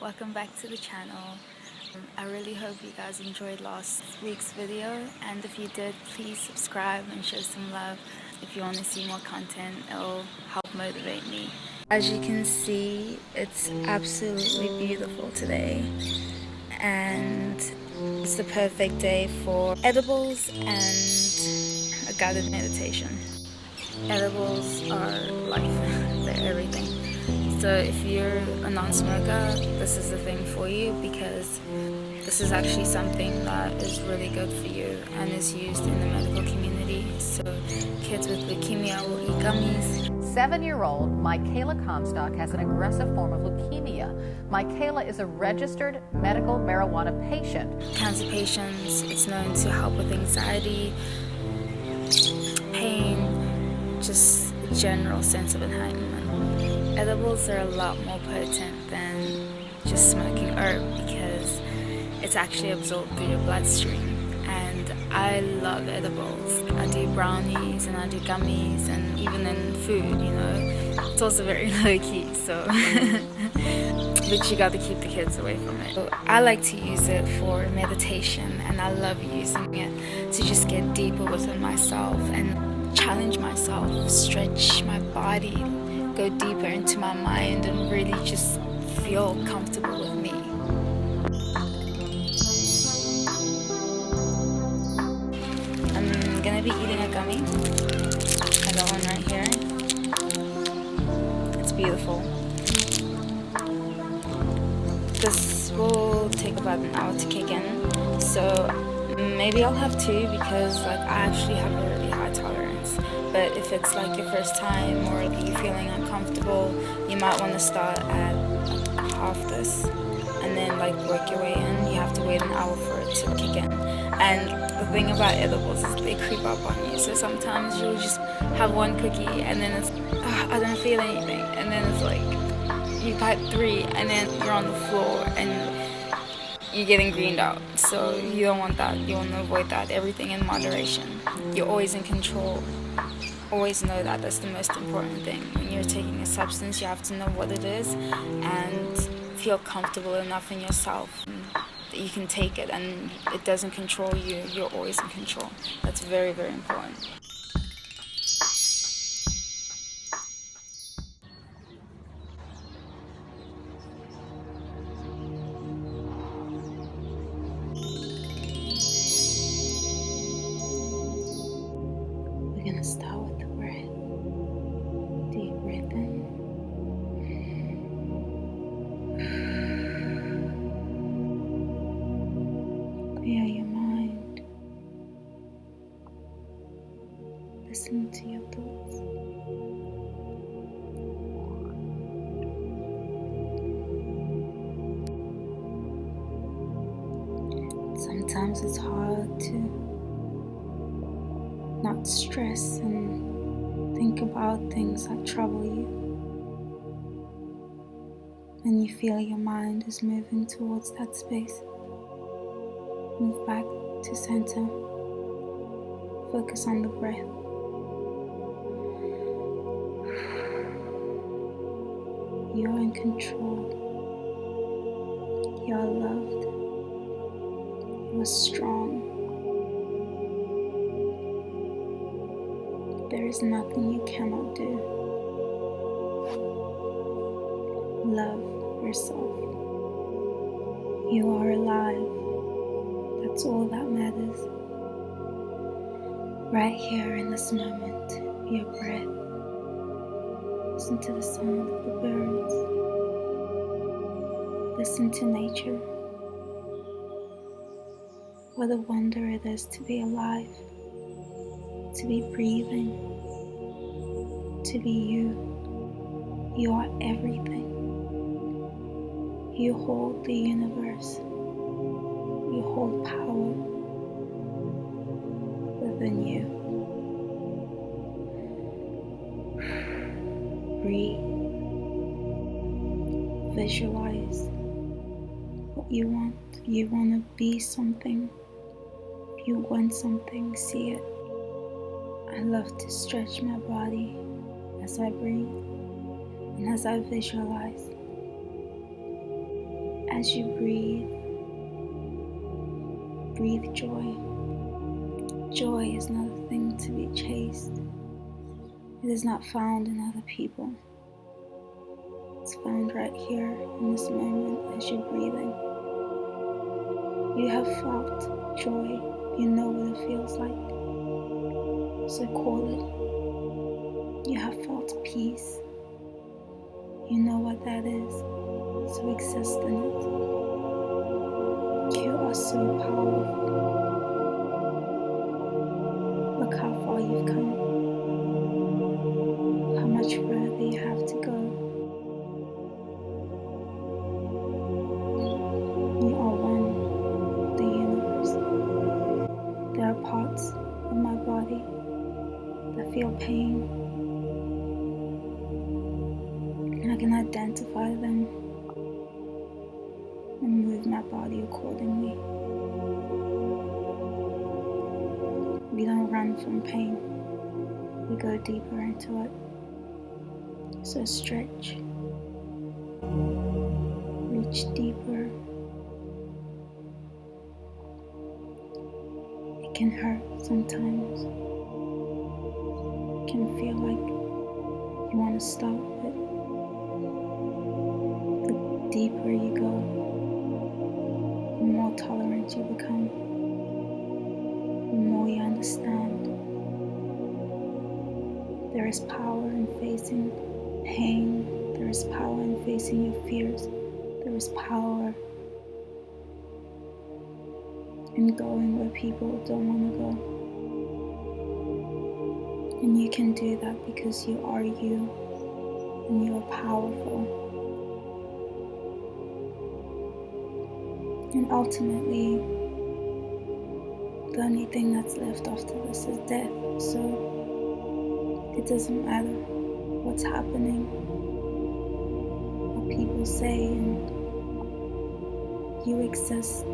welcome back to the channel. I really hope you guys enjoyed last week's video, and if you did, please subscribe and show some love. If you want to see more content, it'll help motivate me. As you can see, it's absolutely beautiful today, and it's the perfect day for edibles and a guided meditation. Edibles are life, they're everything. So if you're a non-smoker, this is the thing for you, because this is actually something that is really good for you and is used in the medical community. So kids with leukemia will eat gummies. 7-year-old Michaela Comstock has an aggressive form of leukemia. Michaela is a registered medical marijuana patient. Cancer patients, it's known to help with anxiety, pain, just a general sense of enlightenment. Edibles are a lot more potent than just smoking herb because it's actually absorbed through your bloodstream. And I love edibles. I do brownies and I do gummies, and even in food, it's also very low key, so but you got to keep the kids away from it. So I like to use it for meditation, and I love using it to just get deeper within myself and challenge myself, stretch my body, go deeper into my mind, and really just feel comfortable with me. I'm gonna be eating a gummy. I got one right here. It's beautiful. This will take about an hour to kick in, so maybe I'll have two because I actually have a really high tolerance. But if it's like your first time or you're feeling uncomfortable, you might want to start at half this and then work your way in. You have to wait an hour for it to kick in. And the thing about edibles is they creep up on you. So sometimes you'll just have one cookie and then it's, I don't feel anything. And then it's like, you've had three and then you're on the floor and you're getting greened out. So you don't want that. You want to avoid that. Everything in moderation. You're always in control. Always know that. That's the most important thing. When you're taking a substance, you have to know what it is and feel comfortable enough in yourself that you can take it and it doesn't control you. You're always in control. That's very, very important. We're gonna start with the breath. Deep breath in. Clear your mind. Listen to your thoughts. Sometimes it's hard to not stress and think about things that trouble you. And you feel your mind is moving towards that space. Move back to center. Focus on the breath. You're in control. You're loved. You're strong. There is nothing you cannot do. Love yourself. You are alive. That's all that matters. Right here in this moment, your breath. Listen to the sound of the birds. Listen to nature. What a wonder it is to be alive, to be breathing, to be you. You are everything. You hold the universe. You hold power within you. Breathe. Visualize what you want. You want to be something. If you want something, see it. I love to stretch my body as I breathe and as I visualize. As you breathe joy. Joy is not a thing to be chased. It is not found in other people. It's found right here in this moment as you're breathing. You have felt joy. You know what it feels like. So call it. You have felt peace. You know what that is. So exist in it. You are so powerful. Look how far you've come. How much further you have to go. You are one with the universe. There are parts of my body that feel pain, and I can identify them and move my body accordingly. We don't run from pain, we go deeper into it. So stretch, reach deeper. It can hurt sometimes. It can feel like you want to stop, but the deeper you go, the more tolerant you become, the more you understand. There is power in facing pain. There is power in facing your fears. There is power in going where people don't want to go. And you can do that because you are you, and you are powerful. And ultimately, the only thing that's left after this is death. So it doesn't matter what's happening, what people say, and you exist.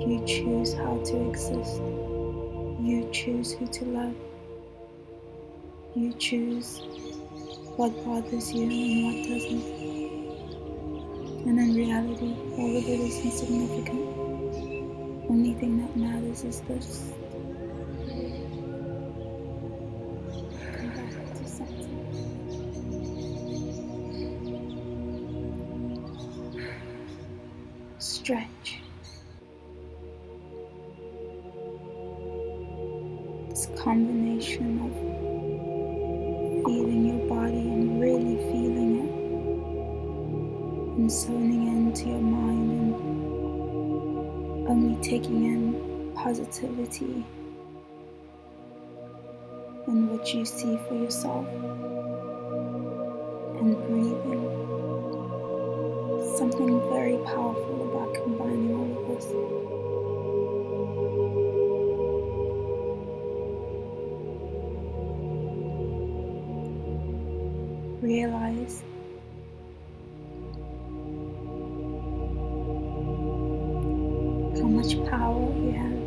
You choose how to exist. You choose who to love. You choose what bothers you and what doesn't. And in reality, all of it is insignificant. Only thing that matters is this. Come back to something. Stretch. This combination of feeling your body and really feeling it, and zoning into your mind and only taking in positivity and what you see for yourself, and breathing. Something very powerful about combining all of this. Realize how much power you have.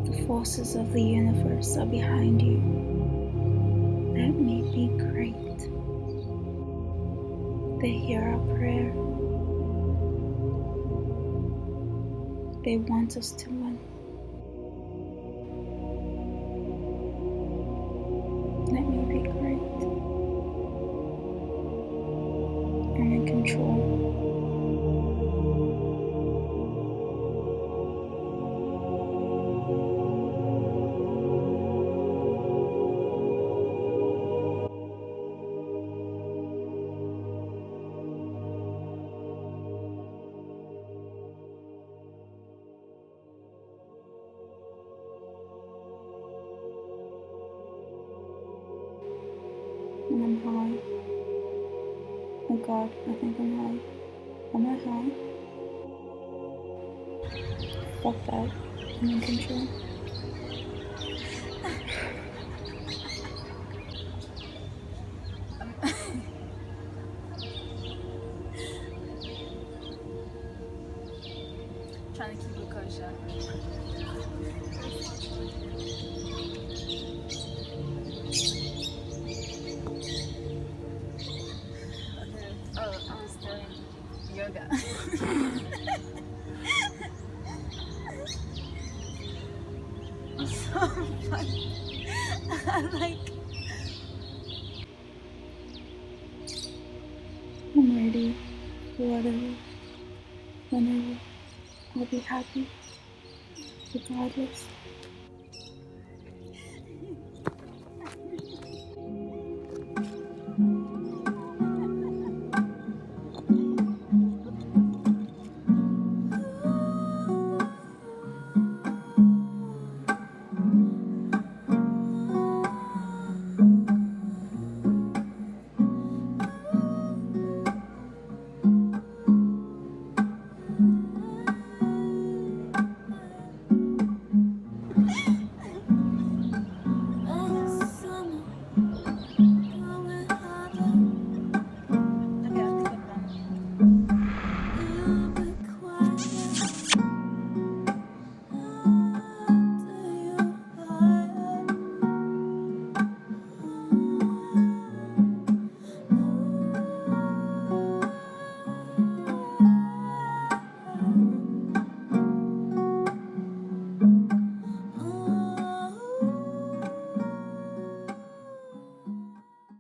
The forces of the universe are behind you. Let me be great. They hear our prayer. They want us to win. Let me be great. I'm in control. And I'm high. Oh God, I think I'm high. Am I high? Fuck that. I'm in control. Trying to keep it kosher. Okay. Oh, I was Like, I'm ready for whatever, whenever. I'll be happy, regardless.